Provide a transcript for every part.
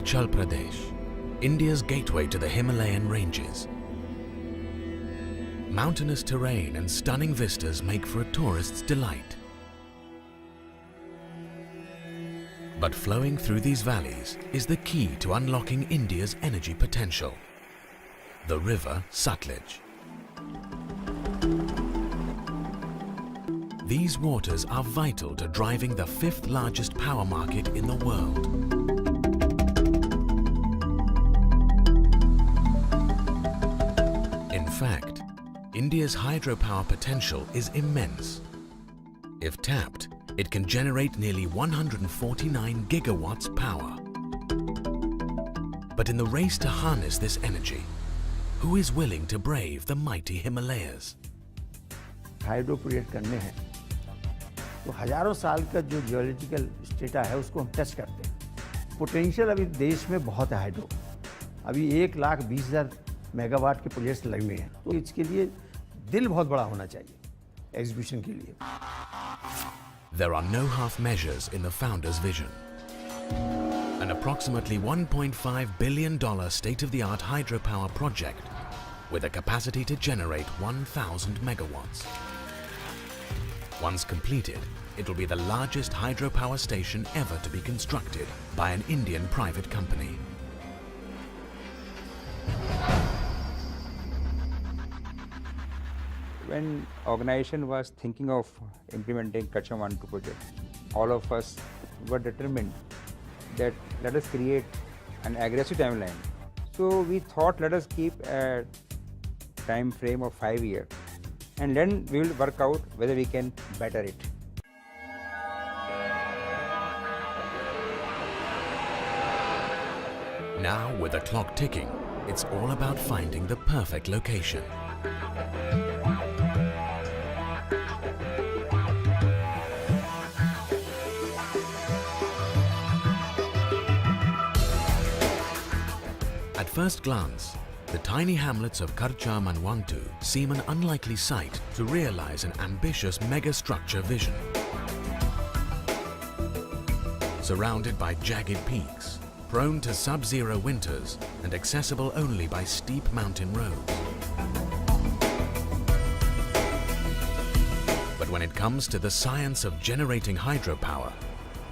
Himachal Pradesh, India's gateway to the Himalayan ranges. Mountainous terrain and stunning vistas make for a tourist's delight. But flowing through these valleys is the key to unlocking India's energy potential, the river Sutlej. These waters are vital to driving the fifth largest power market in the world. In fact, India's hydropower potential is immense. If tapped, it can generate nearly 149 gigawatts power. But in the race to harness this energy, who is willing to brave the mighty Himalayas? Hydro project करने हैं तो हजारों साल का जो geological strata है उसको हम टच करते हैं। पोटेंशियल अभी देश में बहुत है हाइड्रो, अभी 1,20,000 मेगावाट के प्रोजेक्ट्स लगे हुए हैं, तो इसके लिए दिल बहुत बड़ा होना चाहिए एग्जीक्यूशन के लिए। There are no half measures in the founder's vision. An approximately $1.5 billion state-of-the-art hydropower project with a capacity to generate 1,000 megawatts. Once completed, it will be the largest hydropower station ever to be constructed by an Indian private company. When organization was thinking of implementing Karcham 1-2 project, all of us were determined that let us create an aggressive timeline. So we thought let us keep a time frame of 5 years and then we will work out whether we can better it. Now, with the clock ticking, it's all about finding the perfect location. At first glance, the tiny hamlets of Karcham and Wangtu seem an unlikely site to realize an ambitious mega-structure vision. Surrounded by jagged peaks, prone to sub-zero winters and accessible only by steep mountain roads. But when it comes to the science of generating hydropower,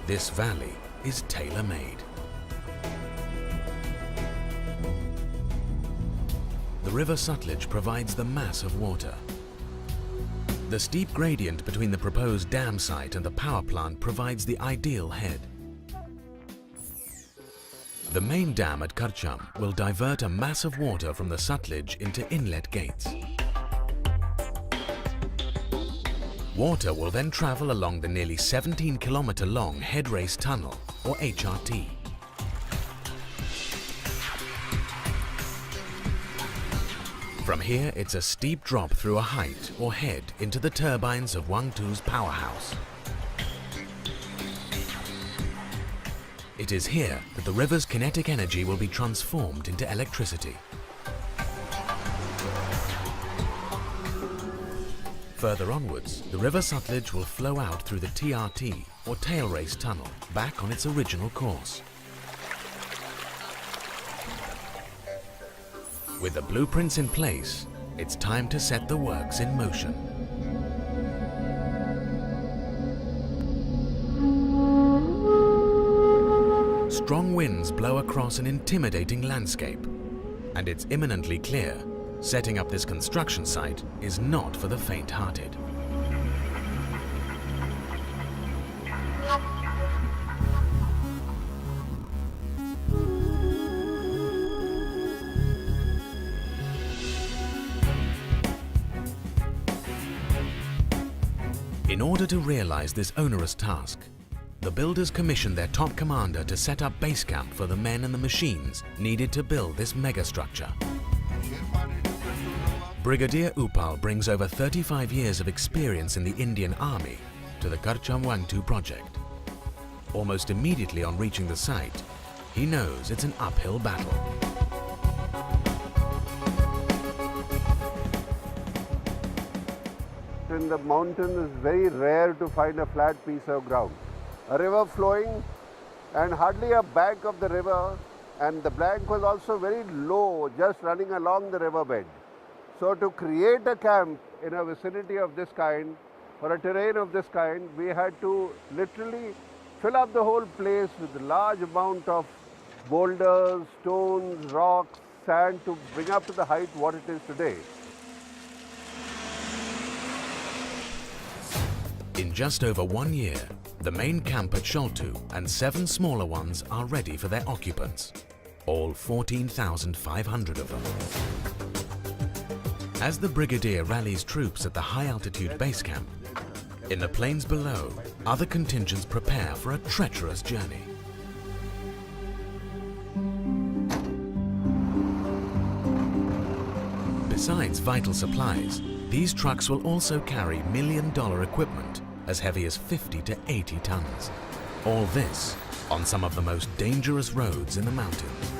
this valley is tailor-made. The river Sutlej provides the mass of water. The steep gradient between the proposed dam site and the power plant provides the ideal head. The main dam at Karcham will divert a mass of water from the Sutlej into inlet gates. Water will then travel along the nearly 17-kilometer-long head race tunnel, or HRT. From here, it's a steep drop through a height or head into the turbines of Wangtu's powerhouse. It is here that the river's kinetic energy will be transformed into electricity. Further onwards, the river Sutlej will flow out through the TRT or tail race tunnel back on its original course. With the blueprints in place, it's time to set the works in motion. Strong winds blow across an intimidating landscape, and it's imminently clear setting up this construction site is not for the faint-hearted. In order to realize this onerous task, the builders commissioned their top commander to set up base camp for the men and the machines needed to build this megastructure. Brigadier Upal brings over 35 years of experience in the Indian Army to the Karcham Wangtu project. Almost immediately on reaching the site, he knows it's an uphill battle. In the mountain, it's very rare to find a flat piece of ground. A river flowing and hardly a bank of the river and the bank was also very low, just running along the riverbed. So to create a camp in a vicinity of this kind, for a terrain of this kind, we had to literally fill up the whole place with a large amount of boulders, stones, rocks, sand to bring up to the height what it is today. In just over 1 year, the main camp at Sholto and 7 smaller ones are ready for their occupants, all 14,500 of them. As the brigadier rallies troops at the high-altitude base camp, in the plains below, other contingents prepare for a treacherous journey. Besides vital supplies, these trucks will also carry million-dollar equipment as heavy as 50 to 80 tons. All this on some of the most dangerous roads in the mountains.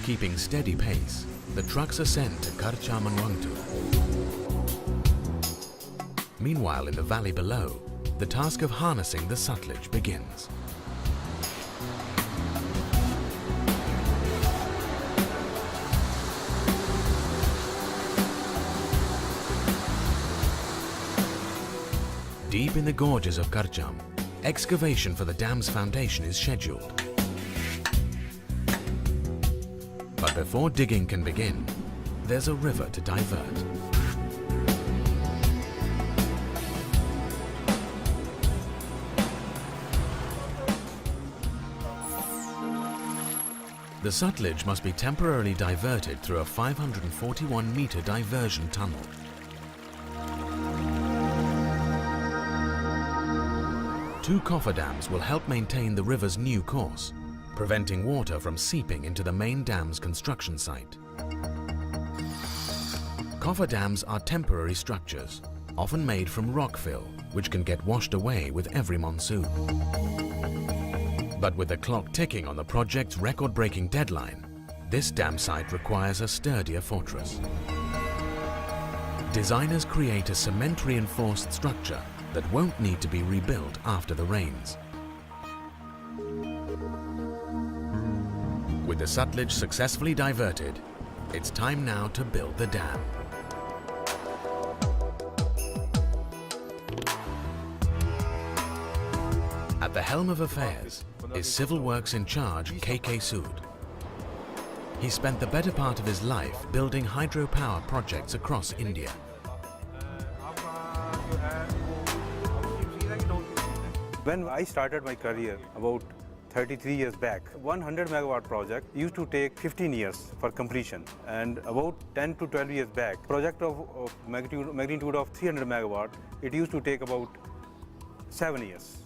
Keeping steady pace, the trucks ascend to Karcham and Wangtoo. Meanwhile, in the valley below, the task of harnessing the Sutlej begins. Deep in the gorges of Karcham, excavation for the dam's foundation is scheduled. But before digging can begin, there's a river to divert. The Sutlej must be temporarily diverted through a 541-meter diversion tunnel. Two cofferdams will help maintain the river's new course, preventing water from seeping into the main dam's construction site. Cofferdams are temporary structures, often made from rock fill, which can get washed away with every monsoon. But with the clock ticking on the project's record-breaking deadline, this dam site requires a sturdier fortress. Designers create a cement-reinforced structure that won't need to be rebuilt after the rains. With the Sutlej successfully diverted, it's time now to build the dam. At the helm of affairs is Civil Works in charge KK Sood. He spent the better part of his life building hydropower projects across India. When I started my career about 33 years back, 100 megawatt project used to take 15 years for completion, and about 10 to 12 years back, project of magnitude of 300 megawatt, it used to take about 7 years.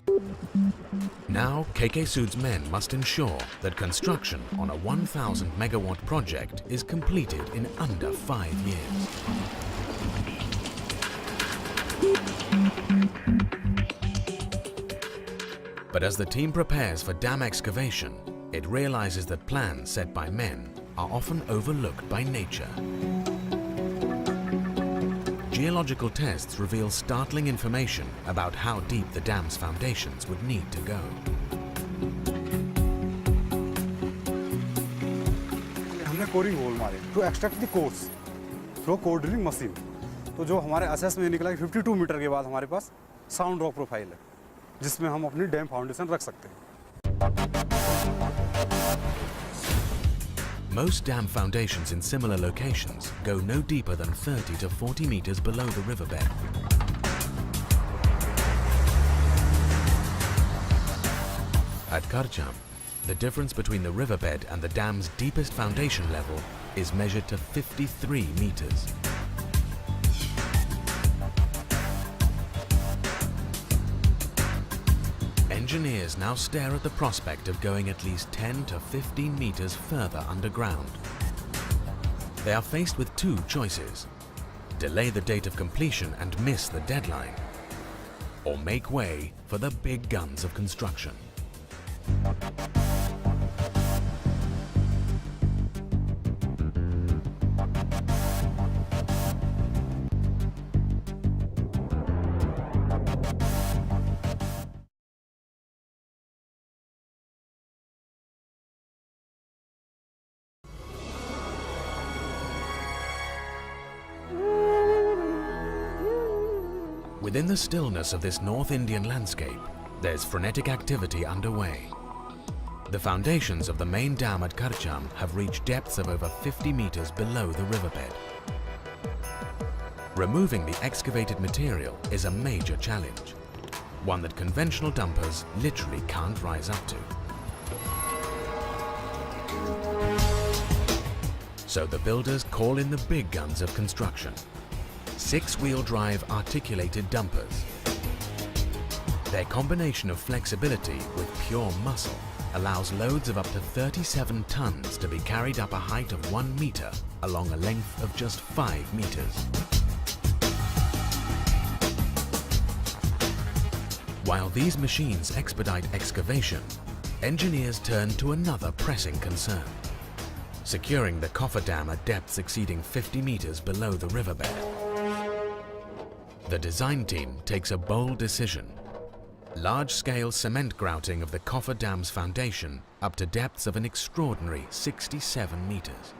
Now, KK Sood's men must ensure that construction on a 1,000 megawatt project is completed in under 5 years. But as the team prepares for dam excavation, it realizes that plans set by men are often overlooked by nature. Geological tests reveal startling information about how deep the dam's foundations would need to go. हमने Koring whole मारे to extract the cores through core drilling machine. तो जो हमारे assess में निकला 52 metre के बाद हमारे पास साउंड रॉक प्रोफाइल है, जिसमें हम अपनी डैम फाउंडेशन रख सकते हैं. Most dam foundations in similar locations go no deeper than 30 to 40 meters below the riverbed. At Karcham, the difference between the riverbed and the dam's deepest foundation level is measured to 53 meters. Engineers now stare at the prospect of going at least 10 to 15 meters further underground. They are faced with two choices: delay the date of completion and miss the deadline, or make way for the big guns of construction. Within the stillness of this North Indian landscape, there's frenetic activity underway. The foundations of the main dam at Karcham have reached depths of over 50 meters below the riverbed. Removing the excavated material is a major challenge, one that conventional dumpers literally can't rise up to. So the builders call in the big guns of construction, 6-wheel drive articulated dumpers. Their combination of flexibility with pure muscle allows loads of up to 37 tons to be carried up a height of 1 meter along a length of just 5 meters. While these machines expedite excavation, engineers turn to another pressing concern: securing the coffer dam at depths exceeding 50 meters below the riverbed. The design team takes a bold decision: large-scale cement grouting of the coffer dam's foundation up to depths of an extraordinary 67 meters.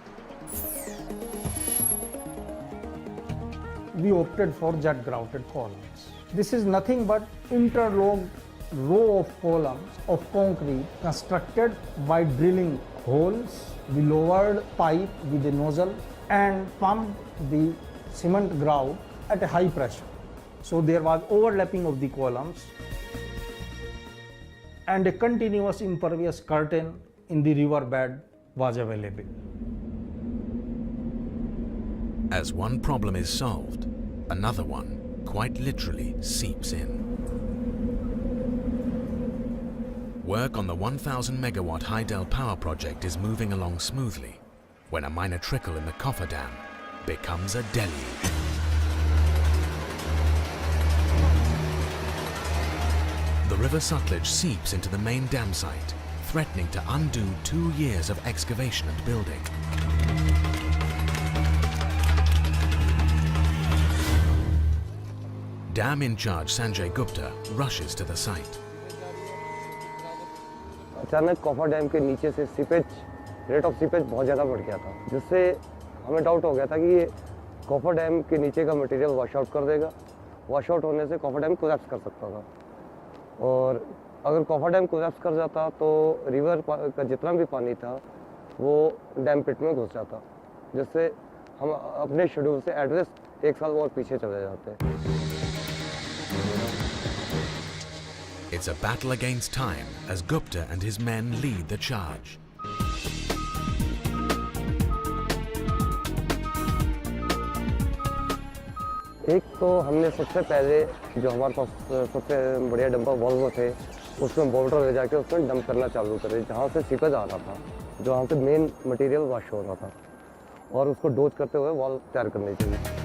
We opted for jet grouted columns. This is nothing but interlocked row of columns of concrete constructed by drilling holes. We lowered pipe with a nozzle and pumped the cement grout at a high pressure. So there was overlapping of the columns and a continuous impervious curtain in the riverbed was available. As one problem is solved, another one quite literally seeps in. Work on the 1,000 megawatt Hydel power project is moving along smoothly when a minor trickle in the coffer dam becomes a deluge. The River Sutlej seeps into the main dam site, threatening to undo 2 years of excavation and building. Dam in charge Sanjay Gupta rushes to the site. अचानक coffer dam के नीचे से seepage rate of seepage बहुत ज़्यादा बढ़ गया था, जिससे हमें डाउट हो गया था कि ये कॉफर डैम के नीचे का मटेरियल वॉश आउट कर देगा। वॉश आउट होने से कॉफर डैम कोलैप्स कर सकता था, और अगर कॉफर डैम कोलैप्स कर जाता तो रिवर का जितना भी पानी था वो डैम पिट में घुस जाता, जिससे हम अपने शेड्यूल से एटलीस्ट 1 साल और पीछे चले जाते। It's a battle against time as Gupta and his men lead the charge. एक तो हमने सबसे पहले जो हमारे पास सबसे बढ़िया डंपर वॉल्वो थे, उसमें बोल्डर ले जाके उसमें डंप करना चालू करे, जहाँ से सीपेज आ रहा था, जहाँ से मेन मटेरियल वॉश हो रहा था, और उसको डोज करते हुए वॉल तैयार करनी चाहिए।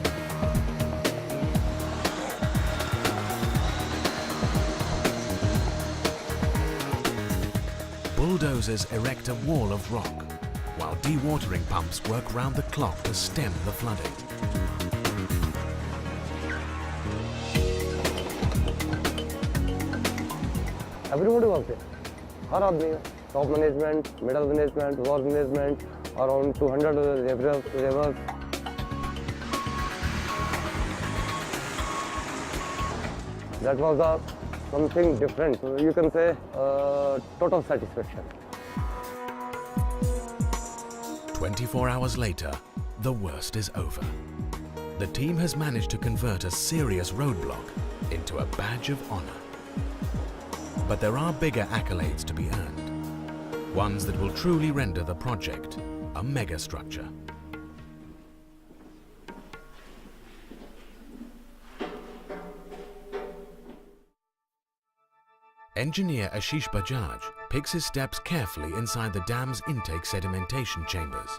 Bulldozers erect a wall of rock, while dewatering pumps work round the clock to stem the flooding. Everybody works here. हर आदमी है, top management, middle management, lower management, around 200 labours. That was something different. So you can say total satisfaction. 24 hours later, the worst is over. The team has managed to convert a serious roadblock into a badge of honor. But there are bigger accolades to be earned, ones that will truly render the project a megastructure. Engineer Ashish Bajaj picks his steps carefully inside the dam's intake sedimentation chambers.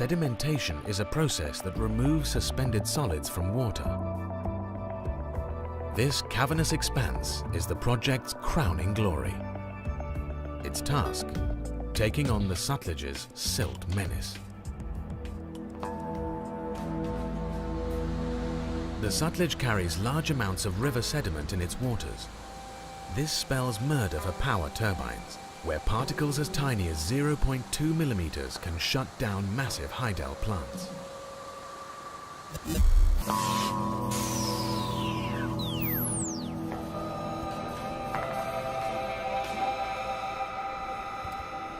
Sedimentation is a process that removes suspended solids from water. This cavernous expanse is the project's crowning glory. Its task: taking on the Sutlej's silt menace. The Sutlej carries large amounts of river sediment in its waters. This spells murder for power turbines, where particles as tiny as 0.2 millimeters can shut down massive Hydel plants.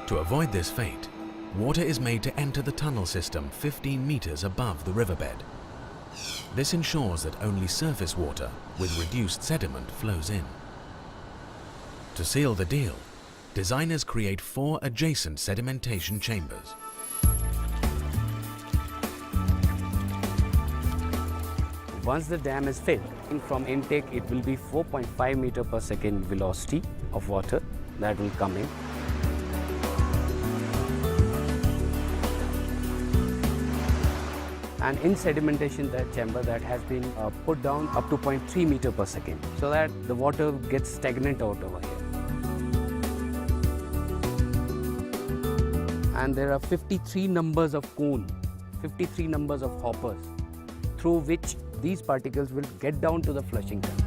To avoid this fate, water is made to enter the tunnel system 15 meters above the riverbed. This ensures that only surface water with reduced sediment flows in. To seal the deal, designers create 4 adjacent sedimentation chambers. Once the dam is filled, from intake it will be 4.5 meter per second velocity of water that will come in. And in sedimentation that chamber that has been put down up to 0.3 meter per second so that the water gets stagnant out over here. And there are 53 numbers of cone, 53 numbers of hoppers through which these particles will get down to the flushing tank.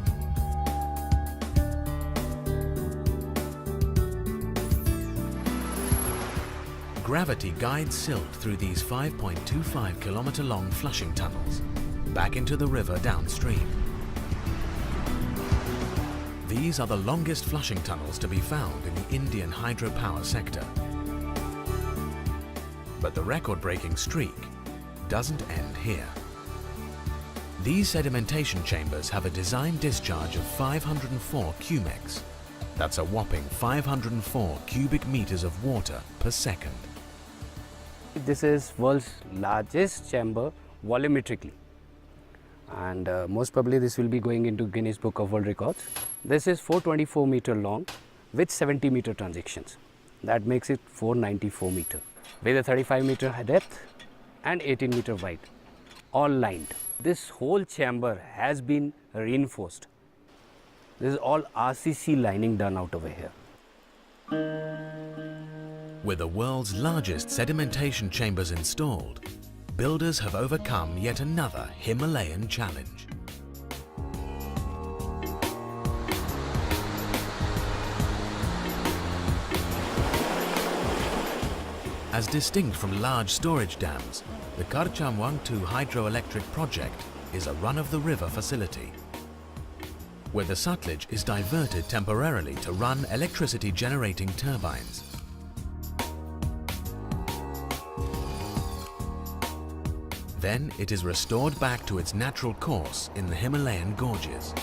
Gravity guides silt through these 5.25 kilometer long flushing tunnels back into the river downstream. These are the longest flushing tunnels to be found in the Indian hydropower sector. But the record-breaking streak doesn't end here. These sedimentation chambers have a design discharge of 504 cumecs. That's a whopping 504 cubic meters of water per second. This is world's largest chamber volumetrically, and most probably this will be going into Guinness Book of World Records. This is 424 meter long with 70 meter transections. That makes it 494 meter with a 35 meter depth and 18 meter wide, all lined. This whole chamber has been reinforced. This is all RCC lining done out over here. With the world's largest sedimentation chambers installed, builders have overcome yet another Himalayan challenge. As distinct from large storage dams, the Karcham Wangtoo hydroelectric project is a run-of-the-river facility, where the Sutlej is diverted temporarily to run electricity-generating turbines. Then it is restored back to its natural course in the Himalayan gorges.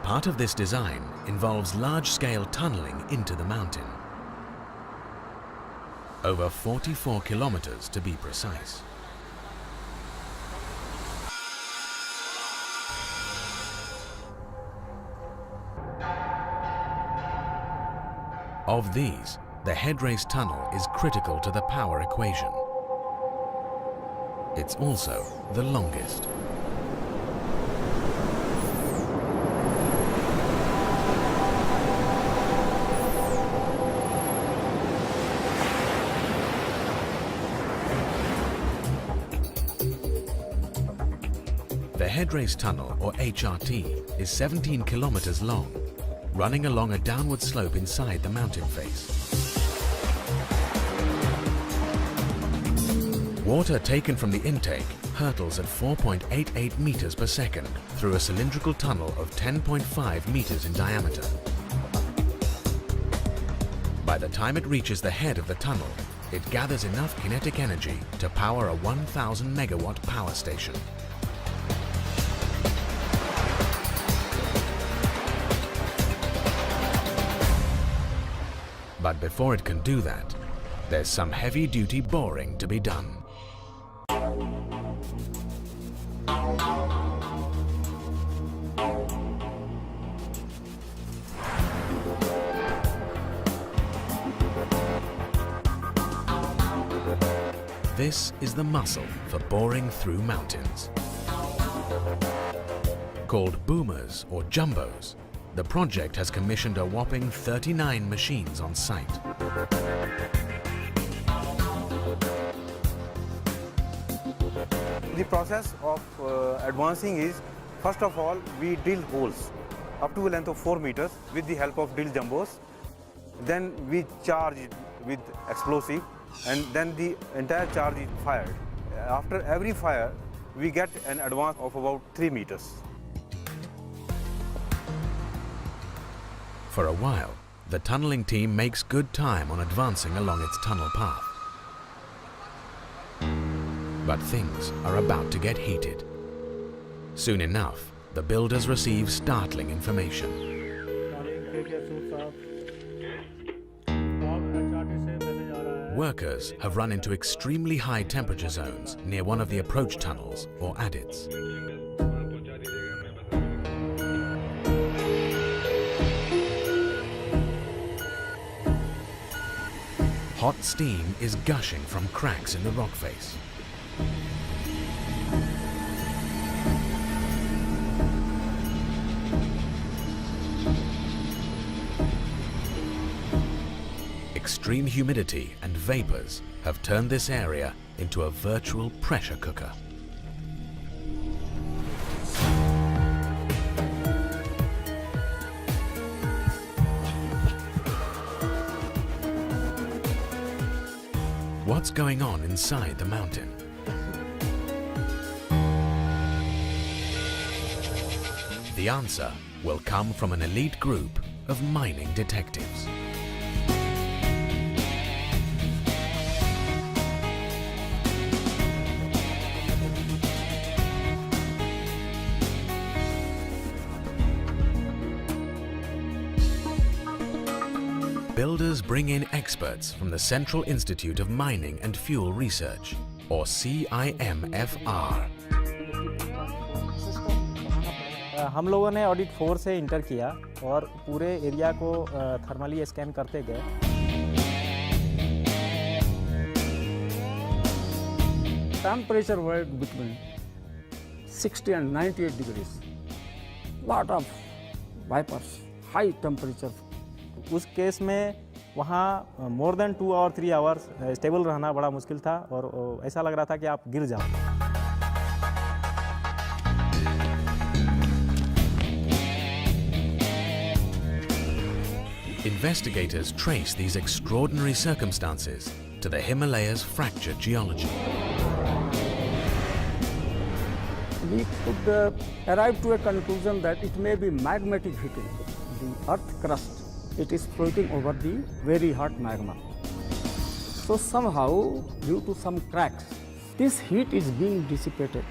Part of this design involves large-scale tunneling into the mountain. Over 44 kilometers to be precise. Of these, the headrace tunnel is critical to the power equation. It's also the longest. The headrace tunnel, or HRT, is 17 kilometers long, running along a downward slope inside the mountain face. Water taken from the intake hurtles at 4.88 meters per second through a cylindrical tunnel of 10.5 meters in diameter. By the time it reaches the head of the tunnel, it gathers enough kinetic energy to power a 1,000 megawatt power station. But before it can do that, there's some heavy-duty boring to be done. This is the muscle for boring through mountains. Called boomers or jumbos, the project has commissioned a whopping 39 machines on site. The process of advancing is, first of all, we drill holes up to a length of 4 meters with the help of drill jumbos. Then we charge it with explosive, and then the entire charge is fired. After every fire, we get an advance of about 3 meters. For a while, the tunneling team makes good time on advancing along its tunnel path. But things are about to get heated. Soon enough, the builders receive startling information. Workers have run into extremely high temperature zones near one of the approach tunnels, or adits. Hot steam is gushing from cracks in the rock face. Extreme humidity and vapors have turned this area into a virtual pressure cooker. What's going on inside the mountain? The answer will come from an elite group of mining detectives. Builders bring in experts from the Central Institute of Mining and Fuel Research, or CIMFR. हम लोगों ने audit 4 से inter किया और पूरे area को thermally scan करते गए. Temperature varied between 60 and 98 degrees. Lot of vapors, high temperature. उस केस में वहाँ मोर देन 2 और 3 आवर्स स्टेबल रहना बड़ा मुश्किल था और ऐसा लग रहा था कि आप गिर जाओ. Investigators trace these extraordinary circumstances to the Himalayas' fractured geology. We could arrive to a conclusion that it may be magmatic heating. The earth crust, it is floating over the very hot magma. So somehow, due to some cracks, this heat is being dissipated.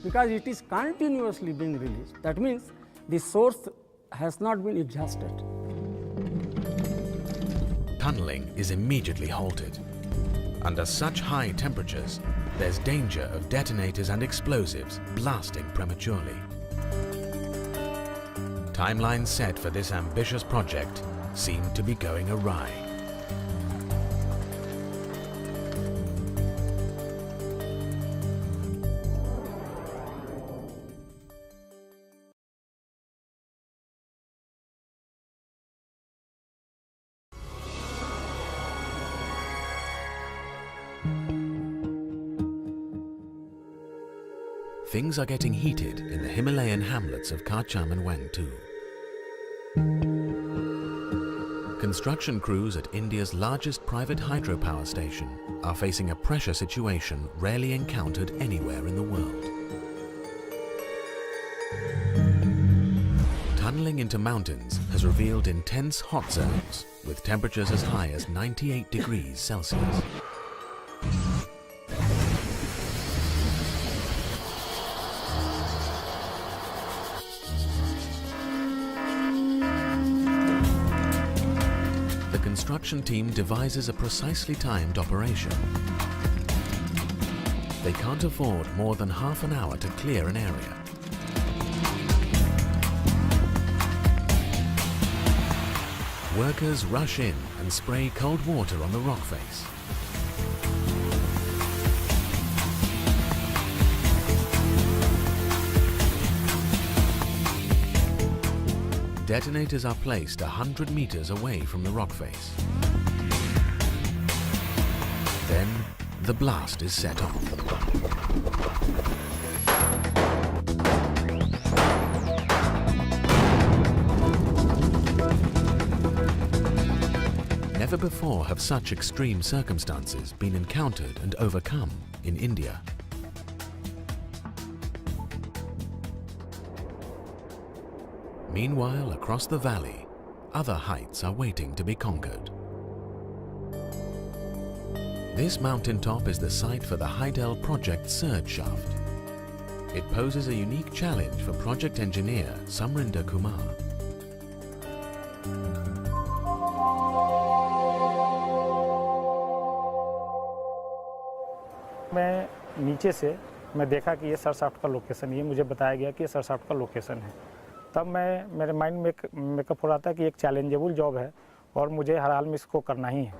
Because it is continuously being released. That means the source has not been exhausted. Tunneling is immediately halted. Under such high temperatures, there's danger of detonators and explosives blasting prematurely. Timelines set for this ambitious project seem to be going awry. Things are getting heated in the Himalayan hamlets of Karcham and Wangtoo. Construction crews at India's largest private hydropower station are facing a pressure situation rarely encountered anywhere in the world. Tunneling into mountains has revealed intense hot zones with temperatures as high as 98 degrees Celsius. The construction team devises a precisely timed operation. They can't afford more than half an hour to clear an area. Workers rush in and spray cold water on the rock face. Detonators are placed 100 meters away from the rock face. Then the blast is set off. Never before have such extreme circumstances been encountered and overcome in India. Meanwhile, across the valley, other heights are waiting to be conquered. This mountaintop is the site for the Heidel Project Surge Shaft. It poses a unique challenge for project engineer Samrinder Kumar. मैं नीचे से मैं देखा कि ये sir shaft का location, ये मुझे बताया गया कि ये सर शाफ्ट का लोकेशन है। तब मेरे माइंड में मेकअप हो रहा था कि एक चैलेंजेबल जॉब है और मुझे हर हाल में इसको करना ही है।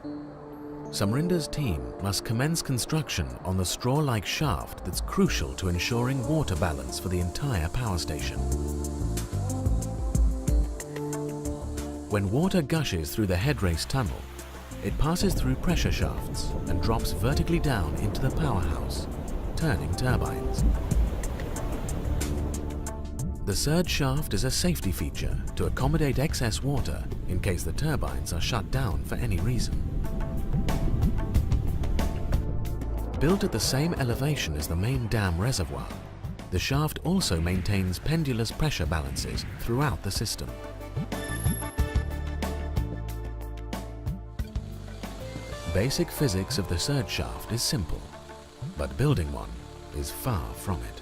Samrinder's team must commence construction on the straw-like shaft that's crucial to ensuring water balance for the entire power station. When water gushes through the head race tunnel, it passes through pressure shafts and drops vertically down into the powerhouse, turning turbines. The surge shaft is a safety feature to accommodate excess water in case the turbines are shut down for any reason. Built at the same elevation as the main dam reservoir, the shaft also maintains pendulous pressure balances throughout the system. Basic physics of the surge shaft is simple, but building one is far from it.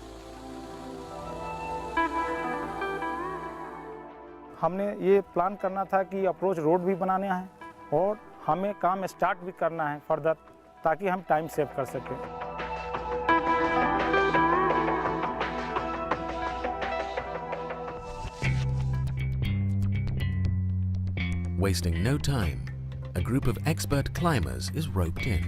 हमने ये plan करना था कि approach road भी बनाना है और हमें काम स्टार्ट भी करना है फर्दर, ताकि हम टाइम सेव कर सकें। Wasting no time, a group of expert climbers is roped in.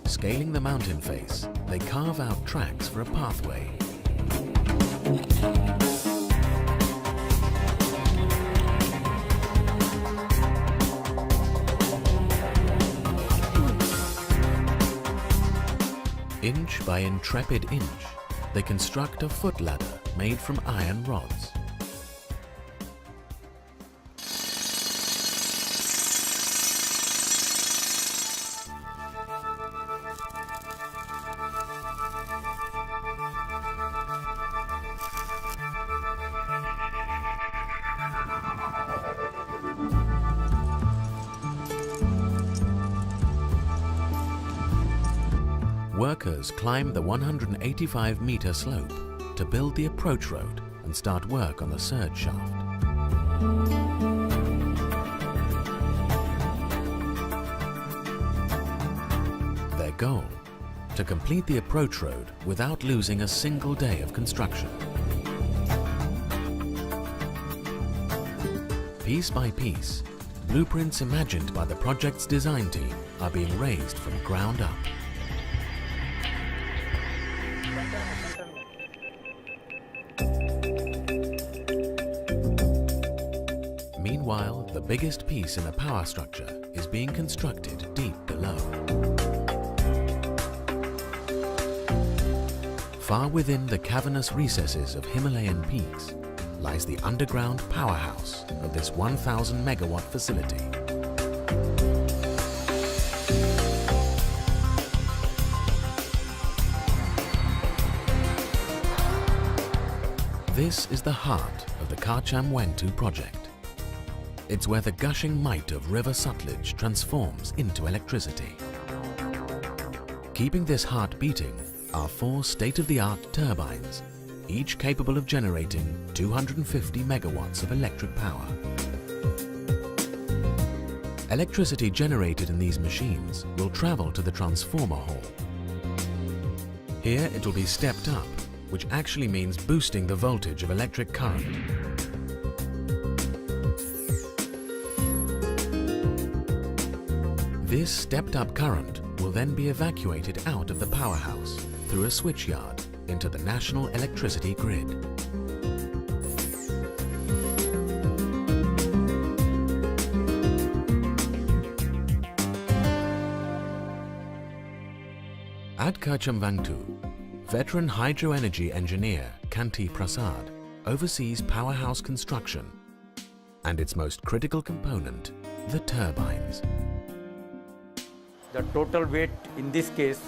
Scaling the mountain face, they carve out tracks for a pathway. Inch by intrepid inch, they construct a foot ladder made from iron rods. Workers climb the 185-meter slope to build the approach road and start work on the surge shaft. Their goal? To complete the approach road without losing a single day of construction. Piece by piece, blueprints imagined by the project's design team are being raised from ground up. Meanwhile, the biggest piece in the power structure is being constructed deep below. Far within the cavernous recesses of Himalayan peaks lies the underground powerhouse of this 1,000 megawatt facility. This is the heart of the Karcham Wangtoo project. It's where the gushing might of River Sutlej transforms into electricity. Keeping this heart beating are 4 state-of-the-art turbines, each capable of generating 250 megawatts of electric power. Electricity generated in these machines will travel to the transformer hall. Here it will be stepped up, which actually means boosting the voltage of electric current. This stepped-up current will then be evacuated out of the powerhouse through a switchyard into the national electricity grid. At Karcham Wangtoo, veteran hydro energy engineer Kanti Prasad oversees powerhouse construction and its most critical component, the turbines. The total weight in this case,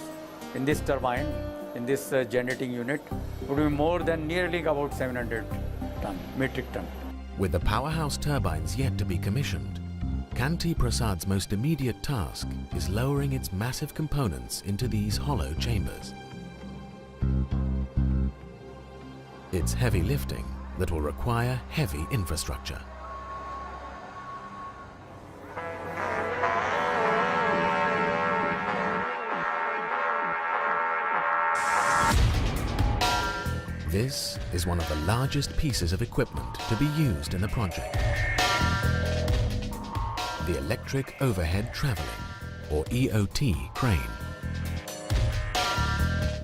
in this turbine, in this generating unit, would be more than nearly about 700 metric ton. With the powerhouse turbines yet to be commissioned, Kanti Prasad's most immediate task is lowering its massive components into these hollow chambers. It's heavy lifting that will require heavy infrastructure. This is one of the largest pieces of equipment to be used in the project. The Electric Overhead Travelling, or EOT crane.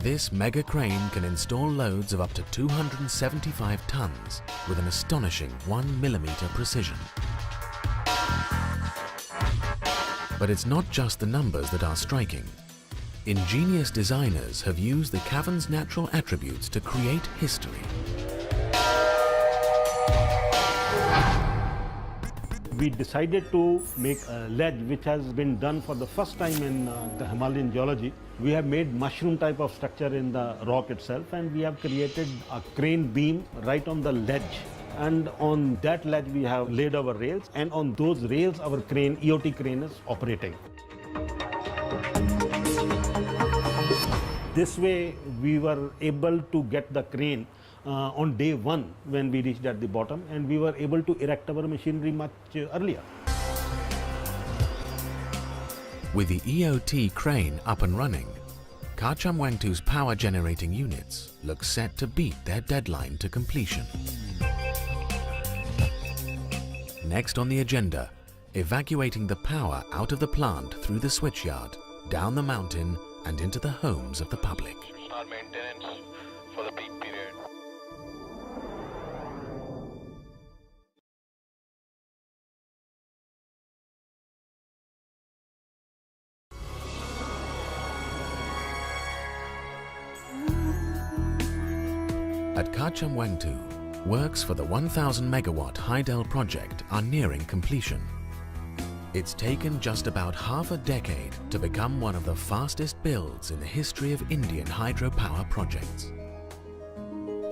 This mega crane can install loads of up to 275 tons with an astonishing 1 millimeter precision. But it's not just the numbers that are striking. Ingenious designers have used the cavern's natural attributes to create history. We decided to make a ledge which has been done for the first time in the Himalayan geology. We have made mushroom type of structure in the rock itself, and we have created a crane beam right on the ledge. And on that ledge we have laid our rails, and on those rails our crane, EOT crane, is operating. This way we were able to get the crane on day one when we reached at the bottom, and we were able to erect our machinery much earlier. With the EOT crane up and running, Karcham Wangtoo's power generating units look set to beat their deadline to completion. Next on the agenda, evacuating the power out of the plant through the switchyard, down the mountain and into the homes of the public. Our maintenance for the peak period. At Karcham Wangtoo, works for the 1,000 megawatt Hydel project are nearing completion. It's taken just about half a decade to become one of the fastest builds in the history of Indian hydropower projects.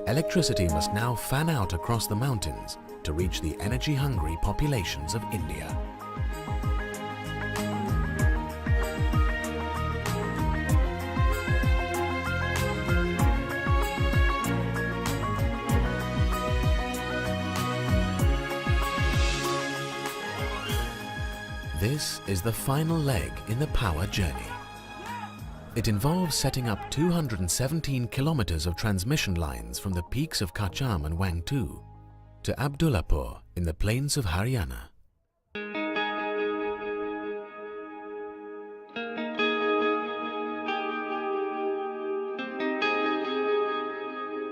Electricity must now fan out across the mountains to reach the energy-hungry populations of India. This is the final leg in the power journey. It involves setting up 217 kilometers of transmission lines from the peaks of Karcham and Wangtoo to Abdullapur in the plains of Haryana.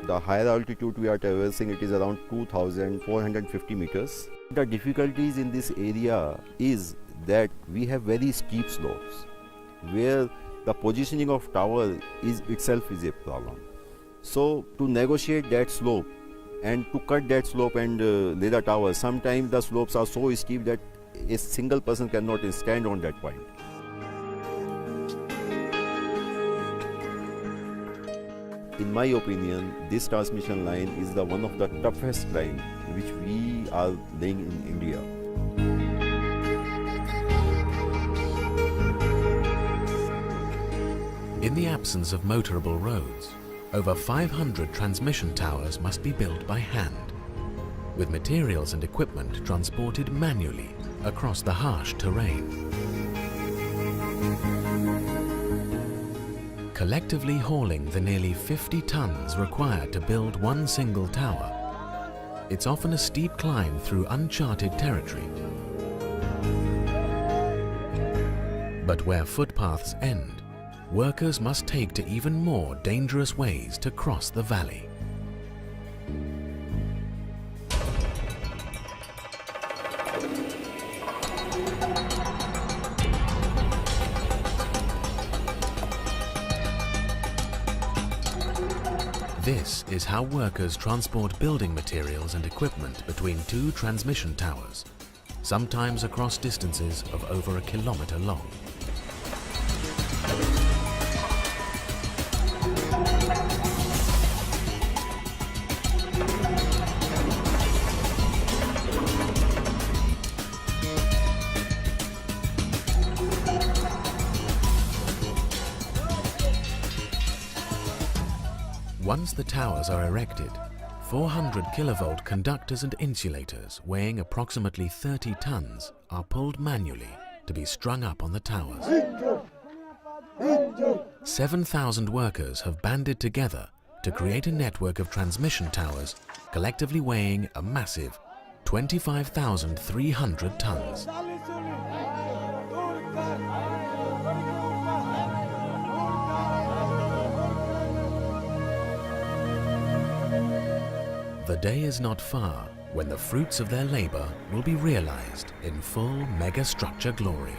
The higher altitude we are traversing, it is around 2,450 meters. The difficulties in this area is that we have very steep slopes where the positioning of tower is itself is a problem. So to negotiate that slope and to cut that slope and lay the tower, sometimes the slopes are so steep that a single person cannot stand on that point. In my opinion, this transmission line is the one of the toughest line which we are laying in India. In the absence of motorable roads, over 500 transmission towers must be built by hand, with materials and equipment transported manually across the harsh terrain. Collectively hauling the nearly 50 tons required to build one single tower, it's often a steep climb through uncharted territory. But where footpaths end, workers must take to even more dangerous ways to cross the valley. This is how workers transport building materials and equipment between two transmission towers, sometimes across distances of over a kilometre long. Once the towers are erected, 400 kilovolt conductors and insulators weighing approximately 30 tons are pulled manually to be strung up on the towers. 7,000 workers have banded together to create a network of transmission towers collectively weighing a massive 25,300 tons. The day is not far when the fruits of their labor will be realized in full megastructure glory.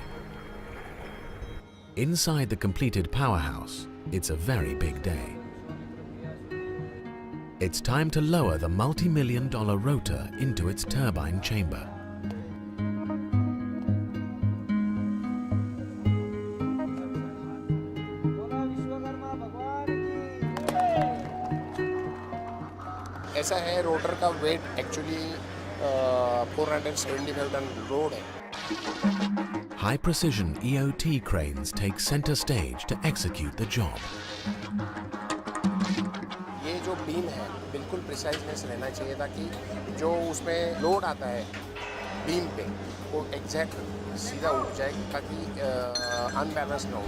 Inside the completed powerhouse, it's a very big day. It's time to lower the multi-million-dollar rotor into its turbine chamber. ऐसा है rotor का wait actually 475 ton load है. High precision EOT cranes take center stage to execute the job. ये जो beam है बिल्कुल प्रिसाइजनेस रहना चाहिए ताकि जो उसमें लोड आता है बीम पे वो एग्जैक्ट सीधा उठ जाए ताकि अनबैलेंस ना हो.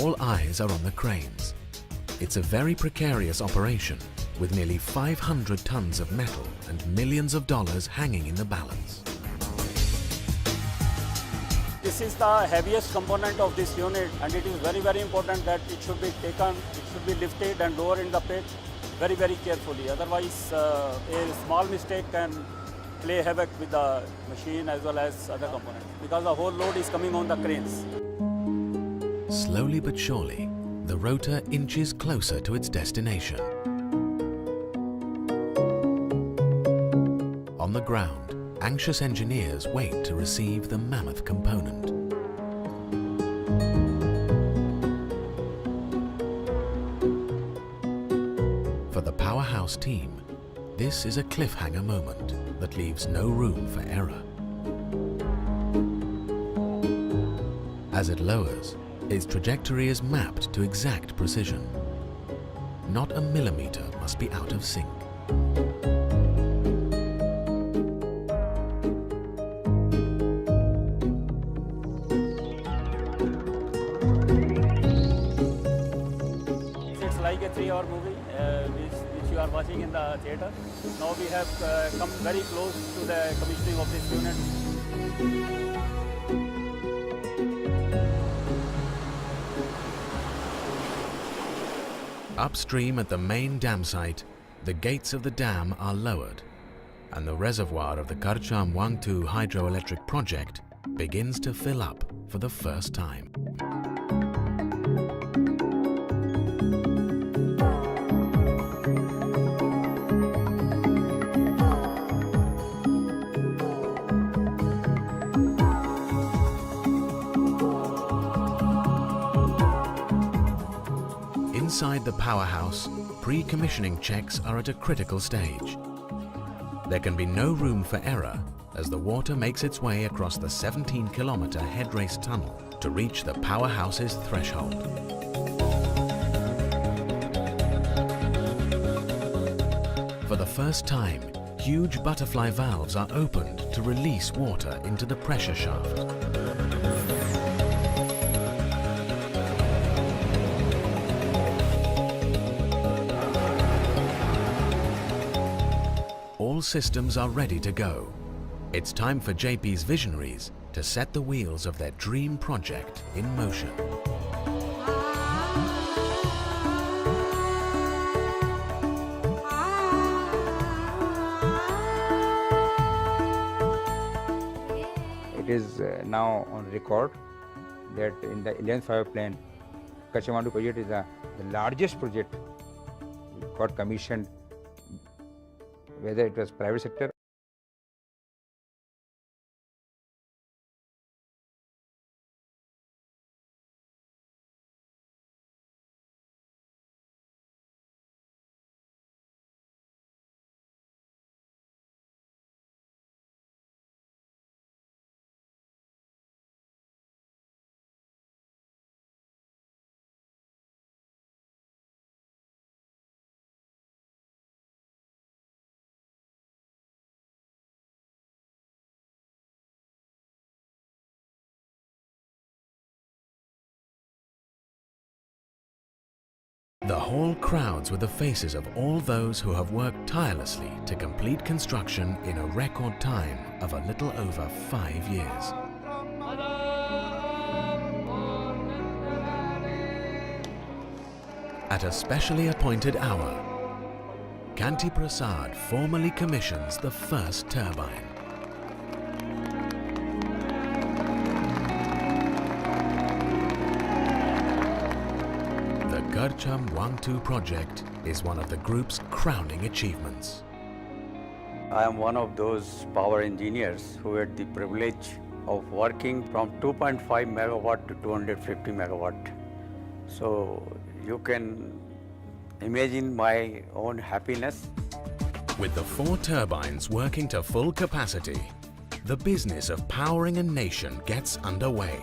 All eyes are on the cranes. It's a very precarious operation with nearly 500 tons of metal and millions of dollars hanging in the balance. This is the heaviest component of this unit, and it is very, very important that it should be taken, it should be lifted and lowered in the pit very, very carefully. Otherwise, a small mistake can play havoc with the machine as well as other components, because the whole load is coming on the cranes. Slowly but surely, the rotor inches closer to its destination. On the ground, anxious engineers wait to receive the mammoth component. For the powerhouse team, this is a cliffhanger moment that leaves no room for error. As it lowers, its trajectory is mapped to exact precision. Not a millimeter must be out of sync. It's like a 3-hour movie which you are watching in the theater. Now we have come very close to the commissioning of this unit. Upstream at the main dam site, the gates of the dam are lowered, and the reservoir of the Karcham Wangtu hydroelectric project begins to fill up for the first time. Inside the powerhouse, pre-commissioning checks are at a critical stage. There can be no room for error as the water makes its way across the 17-kilometer headrace tunnel to reach the powerhouse's threshold. For the first time, huge butterfly valves are opened to release water into the pressure shaft. All systems are ready to go. It's time for JP's visionaries to set the wheels of their dream project in motion. It is now on record that in the Indian Power Plant, Karcham Wangtu project is the largest project got commissioned, whether it was private sector. The hall crowds with the faces of all those who have worked tirelessly to complete construction in a record time of a little over 5 years. At a specially appointed hour, Kanti Prasad formally commissions the first turbine. The Garcham Wangtu project is one of the group's crowning achievements. I am one of those power engineers who had the privilege of working from 2.5 megawatt to 250 megawatt. So you can imagine my own happiness. With the 4 turbines working to full capacity, the business of powering a nation gets underway.